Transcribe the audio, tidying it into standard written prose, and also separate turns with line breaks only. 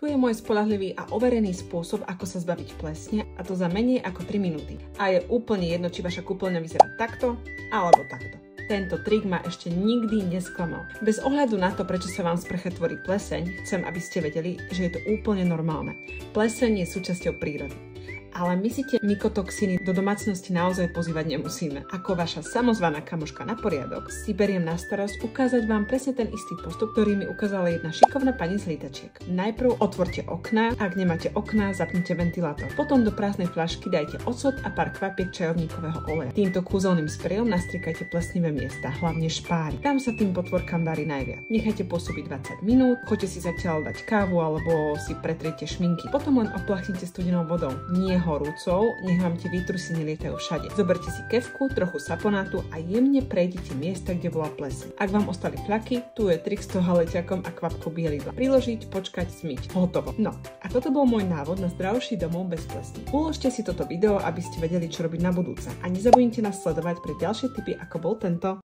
Tu je môj spoľahlivý a overený spôsob, ako sa zbaviť plesne, a to za menej ako 3 minúty. A je úplne jedno, či vaša kúpeľňa vyzerá takto alebo takto. Tento trik ma ešte nikdy nesklamal. Bez ohľadu na to, prečo sa vám z sprche tvorí pleseň, chcem, aby ste vedeli, že je to úplne normálne. Pleseň je súčasťou prírody. Ale my si tie mykotoxíny do domácnosti naozaj pozývať nemusíme. Ako vaša samozvaná kamoška na poriadok si beriem na starosť ukázať vám presne ten istý postup, ktorý mi ukázala jedna šikovná pani z Lítačiek. Najprv otvorte okná, ak nemáte okná, zapnite ventilátor. Potom do prázdnej fľašky dajte ocot a pár kvapiek čajovníkového oleja. Týmto kúzelným sprejom nastriekajte plesnivé miesta, hlavne špáry. Tam sa tým potvorkám darí najviac. Nechajte pôsobiť 20 minút, choďte si zatiaľ dať kávu alebo si pretriete šminky. Potom len oplachnite studenou vodou. Nie horúcou, nech vám tie výtrusy nelietajú všade. Zoberte si kefku, trochu saponátu a jemne prejdite miesta, kde bola pleseň. Ak vám ostali fľaky, tu je trik s tohaleťakom a kvapkou bielidla. Priložiť, počkať, smyť. Hotovo. No, a toto bol môj návod na zdravší domov bez plesní. Uložte si toto video, aby ste vedeli, čo robiť na budúce. A nezabudnite nás sledovať pre ďalšie tipy, ako bol tento.